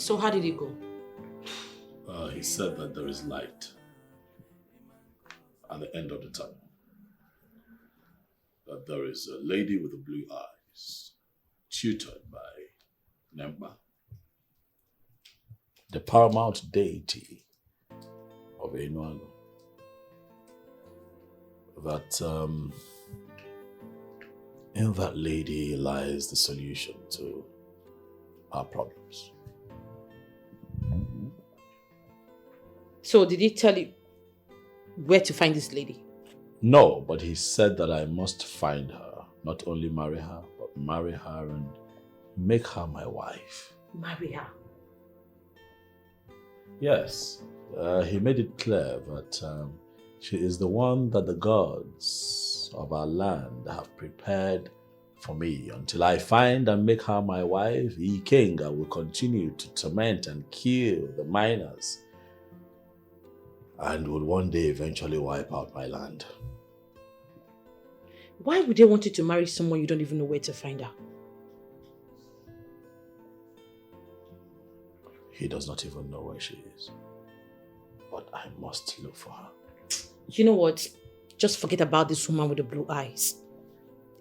So how did it go? He said that there is light at the end of the tunnel. That there is a lady with the blue eyes, tutored by Nemba, the paramount deity of Enuanu. That in that lady lies the solution to our problems. So did he tell you where to find this lady? No, but he said that I must find her, not only marry her, but marry her and make her my wife. Marry her? Yes, he made it clear that she is the one that the gods of our land have prepared for me. Until I find and make her my wife, Ikenga will continue to torment and kill the miners and will one day eventually wipe out my land. Why would they want you to marry someone you don't even know where to find her? He does not even know where she is. But I must look for her. You know what? Just forget about this woman with the blue eyes.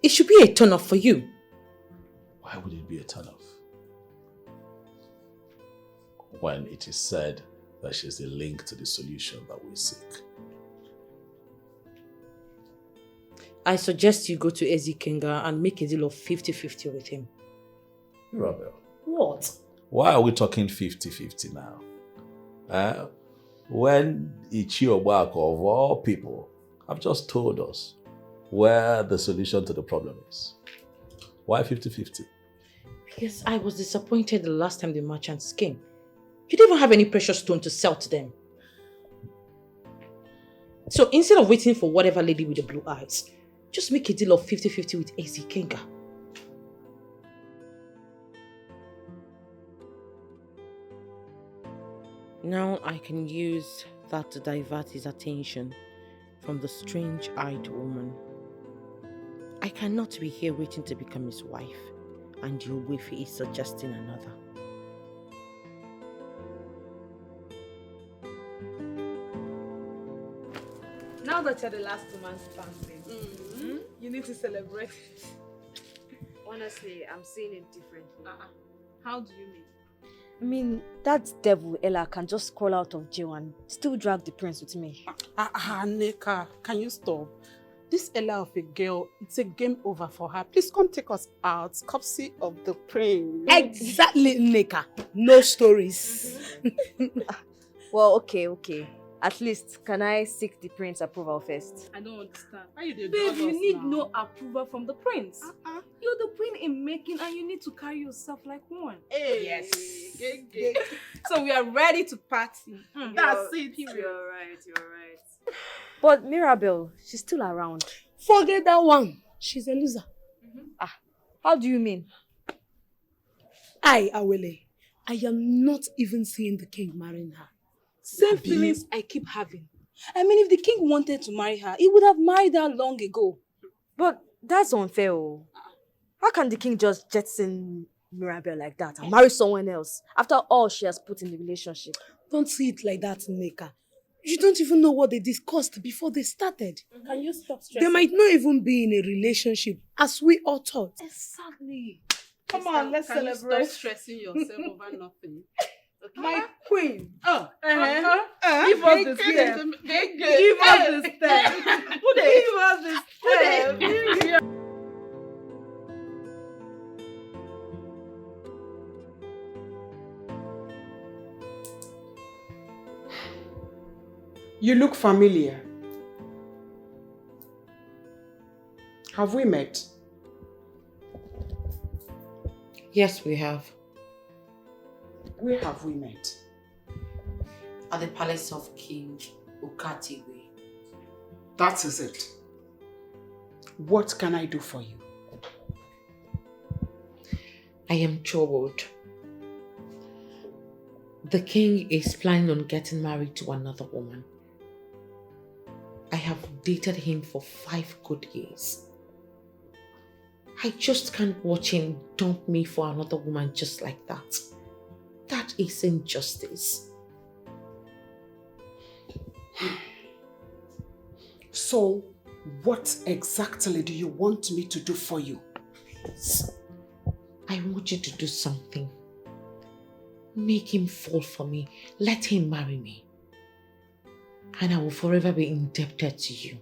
It should be a turn-off for you. Why would it be a turn-off? When it is said that she's the link to the solution that we seek. I suggest you go to Ezekenga and make a deal of 50-50 with him. Mirabel. What? Why are we talking 50-50 now? When Ichi Obako, of all people, have just told us where the solution to the problem is. Why 50-50? Because I was disappointed the last time the merchants came. You didn't even have any precious stone to sell to them. So instead of waiting for whatever lady with the blue eyes, just make a deal of 50-50 with Ezekenga. Now I can use that to divert his attention from the strange-eyed woman. I cannot be here waiting to become his wife, and Yowefi is suggesting another. Now that you're the last woman standing, you need to celebrate it. Honestly, I'm seeing it differently. How do you mean? I mean, that devil Ella can just crawl out of jail and still drag the prince with me. Neka, can you stop? This Ella of a girl, it's a game over for her. Please come take us out. Courtesy of the prince. Exactly, Neka. No stories. Well, okay. At least, can I seek the prince's approval first? I don't understand. Why you dey Babe, drag you us need now? no approval from the prince. You're the queen in making and you need to carry yourself like one. Hey. Yes. Gay. So we are ready to party. That's it. You're right. But Mirabel, she's still around. Forget that one. She's a loser. How do you mean? Awele, I am not even seeing the king marrying her. Same feelings I keep having. I mean, if the king wanted to marry her, he would have married her long ago. But that's unfair. How can the king just jettison Mirabel like that and marry someone else after all she has put in the relationship? Don't see it like that, Neka. You don't even know what they discussed before they started. Can you stop stressing? They might not even be in a relationship, as we all thought. Exactly. Come on, let's celebrate. Can you stop stressing yourself over nothing? Okay. My queen. Give us the step. Give us the step. Give us the step. You look familiar. Have we met? Yes, we have. Where have we met? At the palace of King Ukatiwe. That is it. What can I do for you? I am troubled. The king is planning on getting married to another woman. I have dated him for 5 good years. I just can't watch him dump me for another woman just like that. That isn't justice. So, what exactly do you want me to do for you? I want you to do something. Make him fall for me. Let him marry me. And I will forever be indebted to you.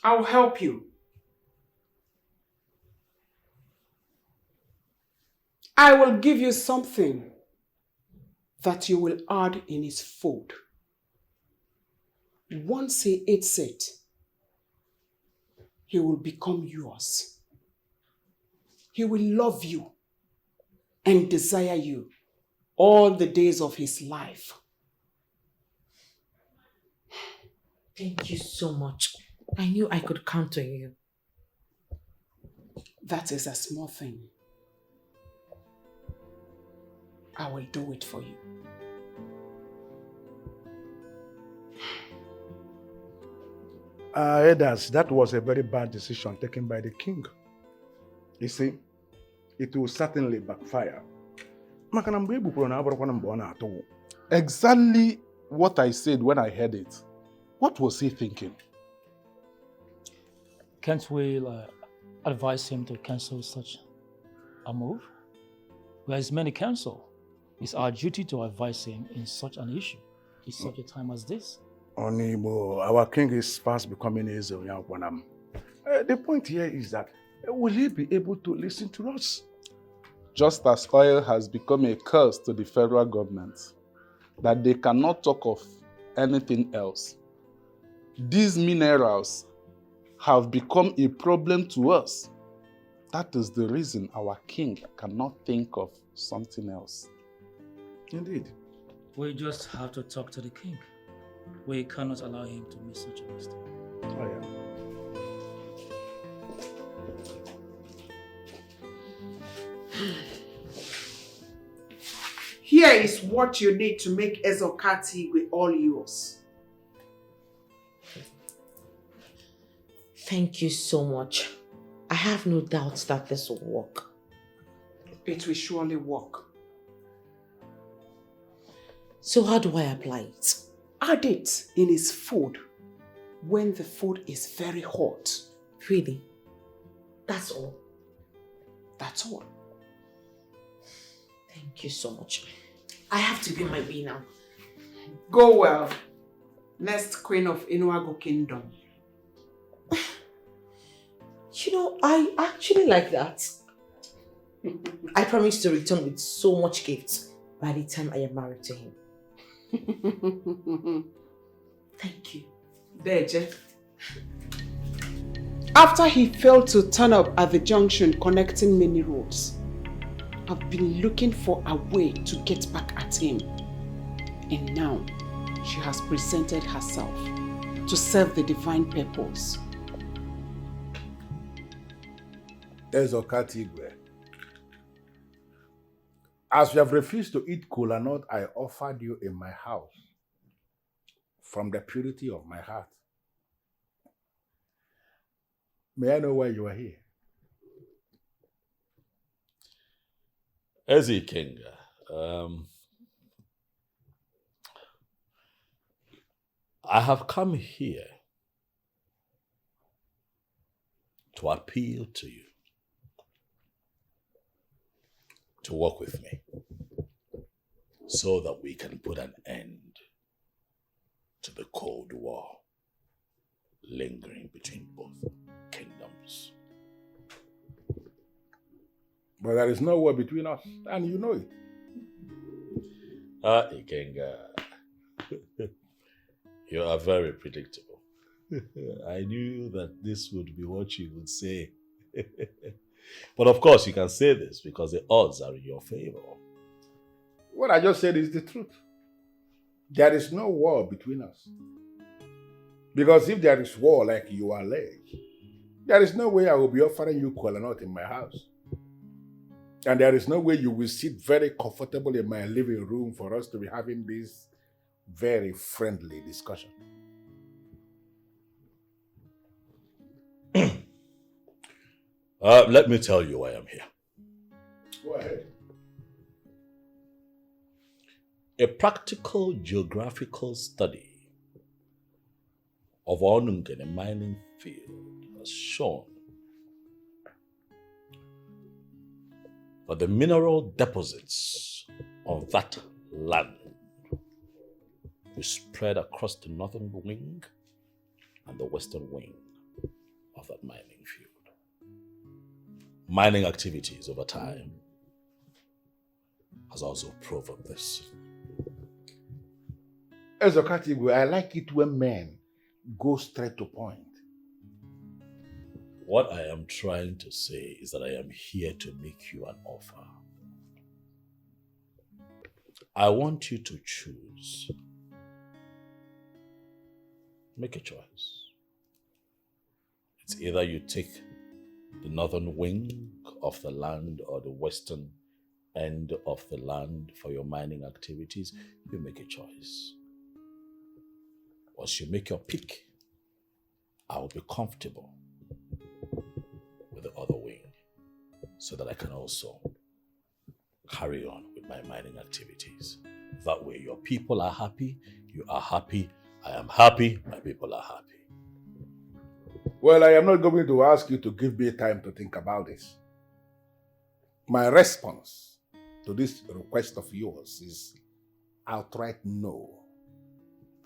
I'll help you. I will give you something that you will add in his food. Once he eats it, he will become yours. He will love you and desire you all the days of his life. Thank you so much. I knew I could count on you. That is a small thing. I will do it for you. Elders, that was a very bad decision taken by the king. You see, it will certainly backfire. Exactly what I said when I heard it. What was he thinking? Can't we advise him to cancel such a move? Where his many counsel, it's our duty to advise him in such an issue, in such a time as this. Onibo, our king is fast becoming Ezeonu. The point here is that, will he be able to listen to us? Just as oil has become a curse to the federal government, that they cannot talk of anything else. These minerals have become a problem to us. That is the reason our king cannot think of something else. Indeed. We just have to talk to the king. We cannot allow him to make such a mistake. Oh, yeah. Here is what you need to make Ezokati with all yours. Thank you so much. I have no doubts that this will work. It will surely work. So how do I apply it? Add it in his food when the food is very hot. Really? That's all? That's all. Thank you so much. I have to be on my way now. Go well. Next queen of Inuago Kingdom. You know, I actually like that. I promise to return with so much gifts by the time I am married to him. Thank you. Deje. After he failed to turn up at the junction connecting many roads, I've been looking for a way to get back at him. And now, she has presented herself to serve the divine purpose. Ezokati Igwe, as you have refused to eat kola nut I offered you in my house, from the purity of my heart, may I know why you are here? Ezi King, I have come here to appeal to you to work with me so that we can put an end to the Cold War lingering between both kingdoms. But there is no war between us, and you know it. Ikenga, you are very predictable. I knew that this would be what you would say. But of course, you can say this because the odds are in your favor. What I just said is the truth. There is no war between us. Because if there is war like you allege, there is no way I will be offering you kola nut in my house. And there is no way you will sit very comfortable in my living room for us to be having this very friendly discussion. Let me tell you why I'm here. Go ahead. A practical geographical study of Onungene mining field has shown that the mineral deposits on that land is spread across the northern wing and the western wing of that mining field. Mining activities over time has also proven this. Ezokatibu, I like it when men go straight to point. What I am trying to say is that I am here to make you an offer. I want you to choose. Make a choice. It's either you take the northern wing of the land or the western end of the land for your mining activities. You make a choice. Once you make your pick, I will be comfortable with the other wing so that I can also carry on with my mining activities. That way your people are happy, you are happy, I am happy, my people are happy. Well, I am not going to ask you to give me time to think about this. My response to this request of yours is outright no.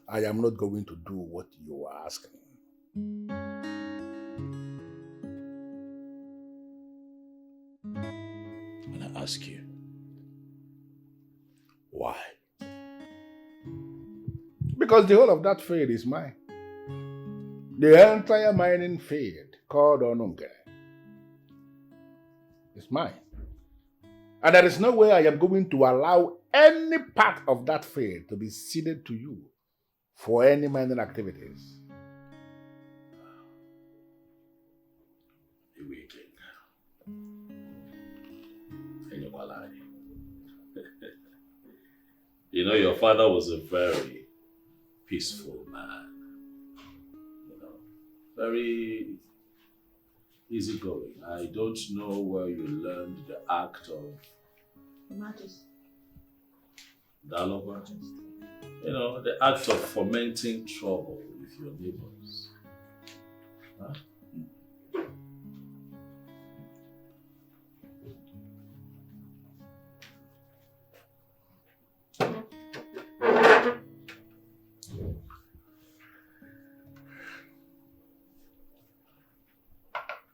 I am not going to do what you are asking. And I ask you, why? Because the whole of that field is mine. The entire mining field called Onungene is mine. And there is no way I am going to allow any part of that field to be ceded to you for any mining activities. You know, your father was a very peaceful man. You know, very easygoing. I don't know where you learned the act of dialogue. You know, the act of fomenting trouble with your neighbors. Huh?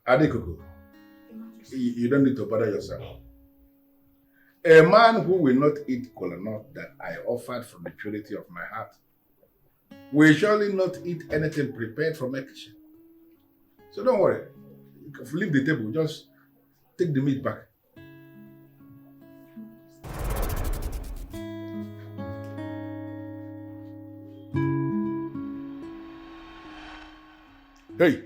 Adikuku, you don't need to bother yourself. A man who will not eat kola nut that I offered from the purity of my heart will surely not eat anything prepared from my kitchen. So don't worry. Leave the table. Just take the meat back. Hey!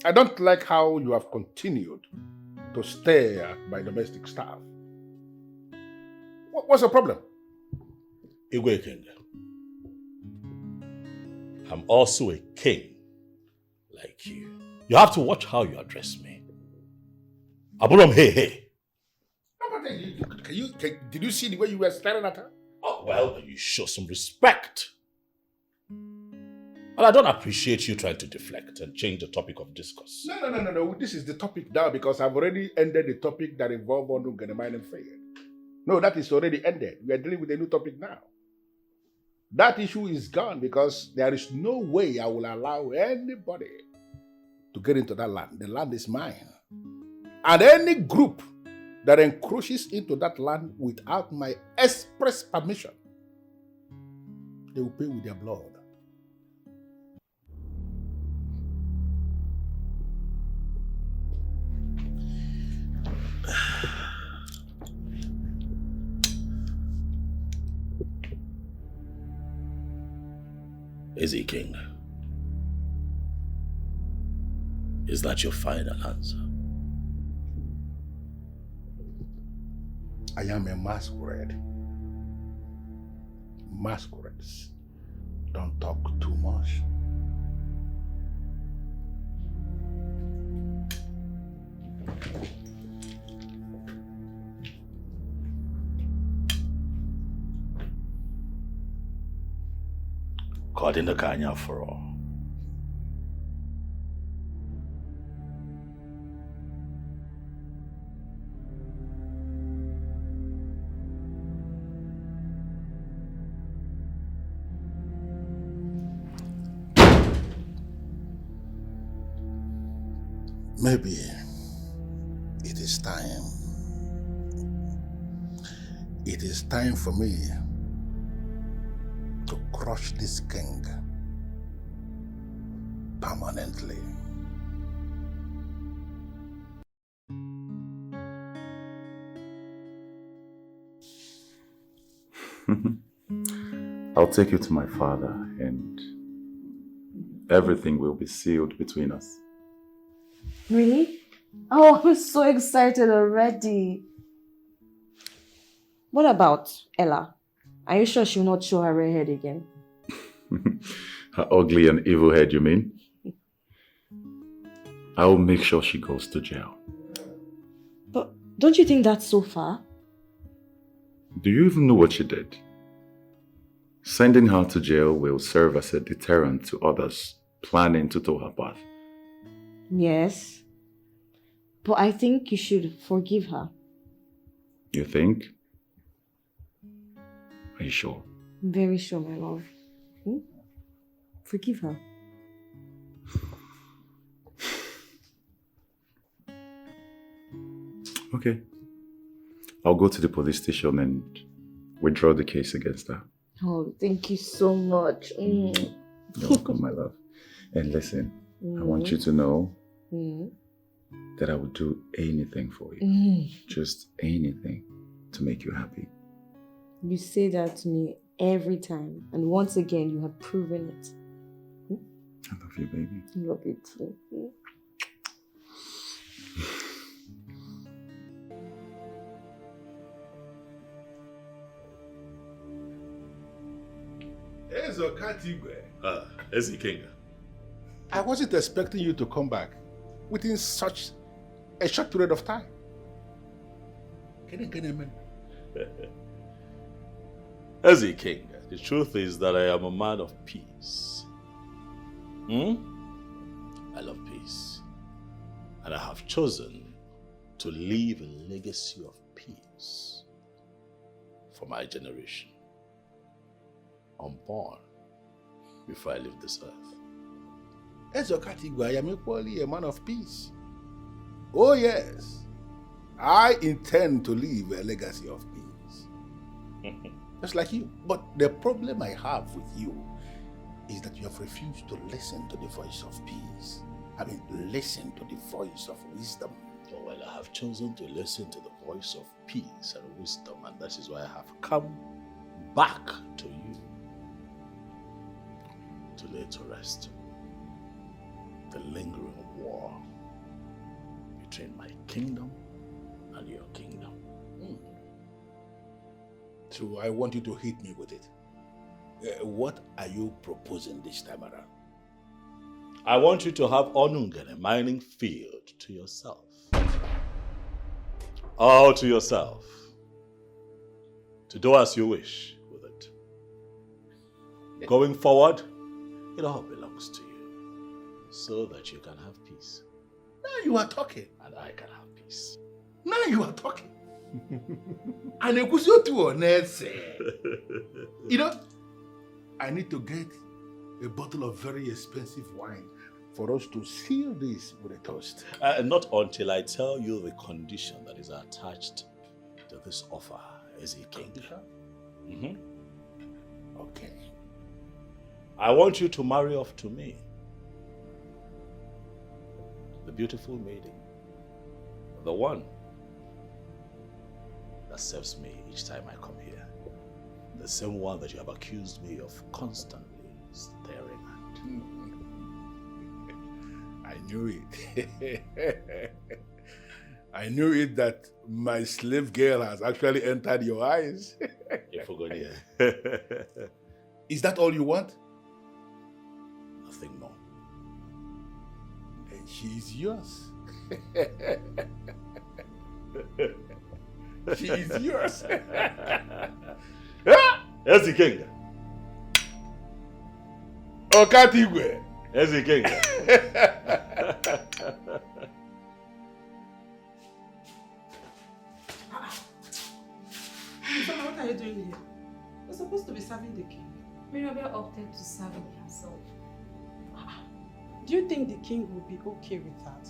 I don't like how you have continued to stare at my domestic staff. What's the problem? Igwe King, I'm also a king like you. You have to watch how you address me. Aburam, hey. Did you see the way you were staring at her? Oh, well, you show some respect. And I don't appreciate you trying to deflect and change the topic of discourse. No. This is the topic now because I've already ended the topic that involved Onungene mining field. No, that is already ended. We are dealing with a new topic now. That issue is gone because there is no way I will allow anybody to get into that land. The land is mine. And any group that encroaches into that land without my express permission, they will pay with their blood. Eze King, is that your final answer? I am a masquerade. Masquerades don't talk too much. Caught in the Kanya for all. Maybe it is time. It is time for me to crush this king permanently. I'll take you to my father and everything will be sealed between us. Really? Oh, I'm so excited already. What about Ella? Are you sure she'll not show her red head again? Her ugly and evil head, you mean? I will make sure she goes to jail. But don't you think that's so far? Do you even know what she did? Sending her to jail will serve as a deterrent to others planning to tow her path. Yes. But I think you should forgive her. You think? Are you sure? I'm very sure, my love. Forgive her. Okay. I'll go to the police station and withdraw the case against her. Oh, thank you so much. You're welcome, my love. And listen, I want you to know that I would do anything for you. Just anything to make you happy. You say that to me every time. And once again, you have proven it. I love you, baby. I love you too. Etiko. I wasn't expecting you to come back within such a short period of time. Etiko, the truth is that I am a man of peace. I love peace. And I have chosen to leave a legacy of peace for my generation. Unborn before I leave this earth. I am equally a man of peace. Oh yes, I intend to leave a legacy of peace. Just like you. But the problem I have with you is that you have refused to listen to the voice of peace. I mean, listen to the voice of wisdom. Oh, well, I have chosen to listen to the voice of peace and wisdom, and that is why I have come back to you to lay to rest the lingering war between my kingdom and your kingdom. So I want you to hit me with it. What are you proposing this time around? I want you to have Onungene mining field to yourself. All to yourself. To do as you wish with it. Going forward, it all belongs to you. So that you can have peace. Now you are talking. And I can have peace. Now you are talking. And you know, I need to get a bottle of very expensive wine for us to seal this with a toast. Not until I tell you the condition that is attached to this offer, Etiko. Okay. I want you to marry off to me. The beautiful maiden. The one that serves me each time I come here. The same one that you have accused me of constantly staring at. I knew it. I knew it that my slave girl has actually entered your eyes. You forgot it. Is that all you want? Nothing more. And she is yours. She is yours. That's the king. Okatigwe. That's the king. What are you doing here? You're supposed to be serving the king. Mirabel opted to serve it herself. Do you think the king will be okay with that?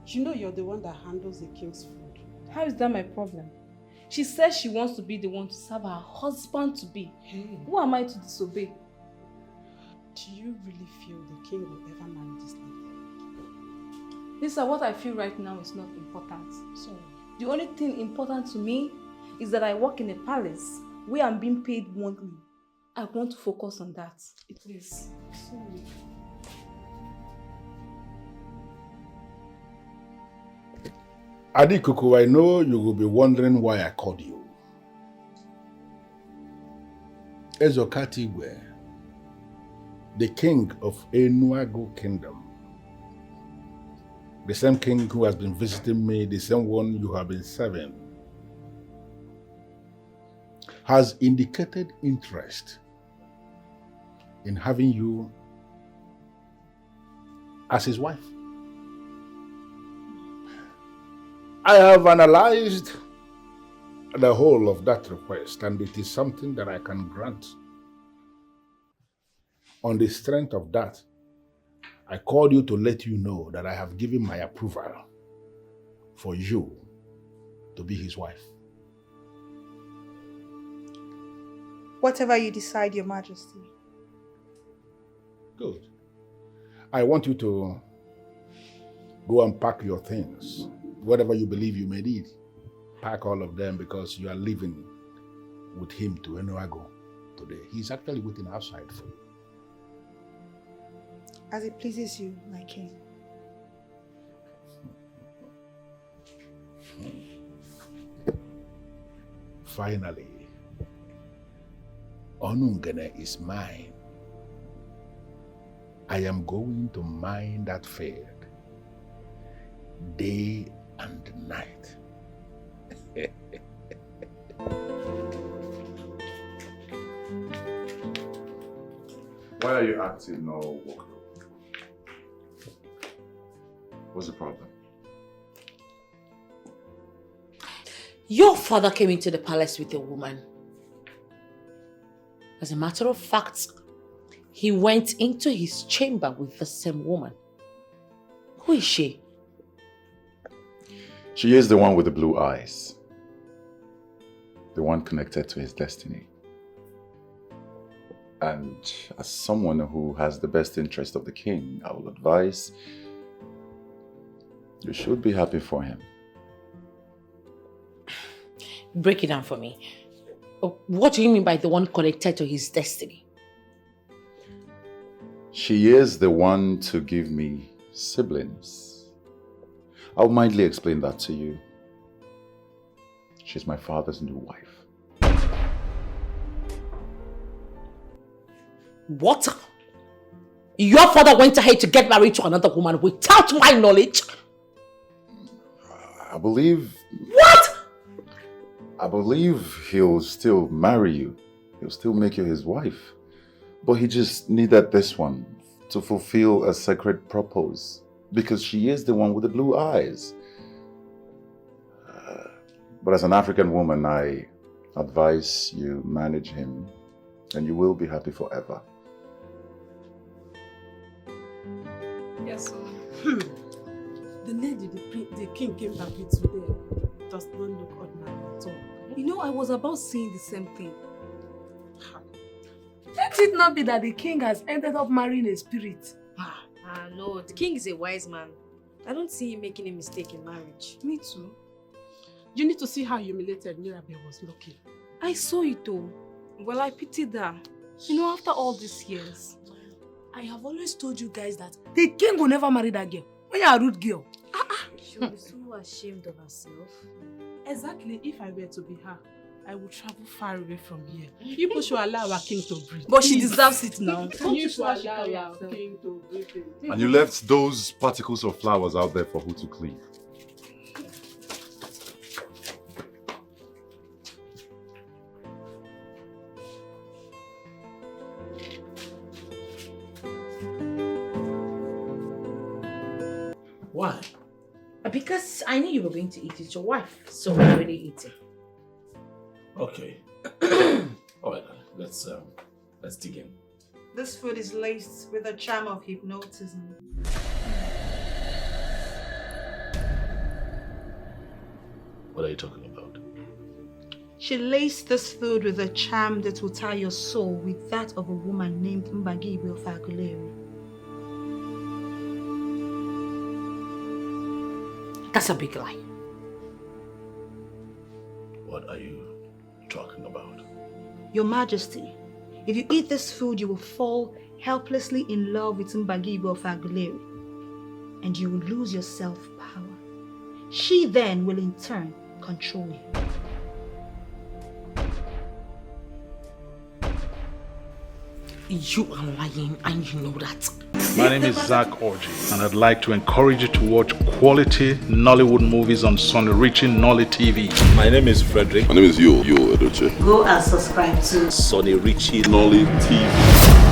You know you're the one that handles the king's food. How is that my problem? She says she wants to be the one to serve her husband to be. Hey. Who am I to disobey? Do you really feel the king will ever marry this lady? Lisa, what I feel right now is not important. Sorry. The only thing important to me is that I work in a palace where I'm being paid monthly. I want to focus on that. Please. Sorry. Adikuku, I know you will be wondering why I called you. Ezokatigwe, the king of Enuago Kingdom, the same king who has been visiting me, the same one you have been serving, has indicated interest in having you as his wife. I have analyzed the whole of that request, and it is something that I can grant. On the strength of that, I called you to let you know that I have given my approval for you to be his wife. Whatever you decide, Your Majesty. Good. I want you to go and pack your things. Whatever you believe you may need, pack all of them, because you are leaving with him to Enuago today. He's actually waiting outside for you. As it pleases you, my king. Finally, Onungene is mine. I am going to mine that field day and night. Why are you acting all woke up? What's the problem? Your father came into the palace with a woman. As a matter of fact, he went into his chamber with the same woman. Who is she? She is the one with the blue eyes. The one connected to his destiny. And as someone who has the best interest of the king, I will advise you should be happy for him. Break it down for me. What do you mean by the one connected to his destiny? She is the one to give me siblings. I'll mildly explain that to you. She's my father's new wife. What? Your father went ahead to get married to another woman without my knowledge? I believe... What? I believe he'll still marry you. He'll still make you his wife. But he just needed this one to fulfill a sacred purpose. Because she is the one with the blue eyes. But as an African woman, I advise you manage him. And you will be happy forever. Yes, sir. The lady the king came back with today does not look ordinary at all. You know, I was about saying the same thing. Let it not be that the king has ended up marrying a spirit. No, the king is a wise man. I don't see him making a mistake in marriage. Me too. You need to see how humiliated Mirabel was looking. I saw it though. Well, I pitied her. You know, after all these years. I have always told you guys that the king will never marry that girl. When you're a rude girl. She'll be so so ashamed of herself. Exactly, if I were to be her, I would travel far away from here. You people should allow our king to breathe. But she deserves it now. You should allow our king to breathe. And you left those particles of flowers out there for who to clean. Why? Because I knew you were going to eat it, your wife. So I already eating. Okay. Alright, let's dig in. This food is laced with a charm of hypnotism. What are you talking about? She laced this food with a charm that will tie your soul with that of a woman named Mbagi of Aguleri. That's a big lie. What are you talking about? Your Majesty, if you eat this food, you will fall helplessly in love with Mbagi of Aguleri, and you will lose your self-power. She then will in turn control you. You are lying and you know that. My name is Zach Orji, and I'd like to encourage you to watch quality Nollywood movies on SUNYRICHY NOLLYTV. My name is Frederick. My name is Yul Edochie. Go and subscribe to SUNYRICHY NOLLYTV.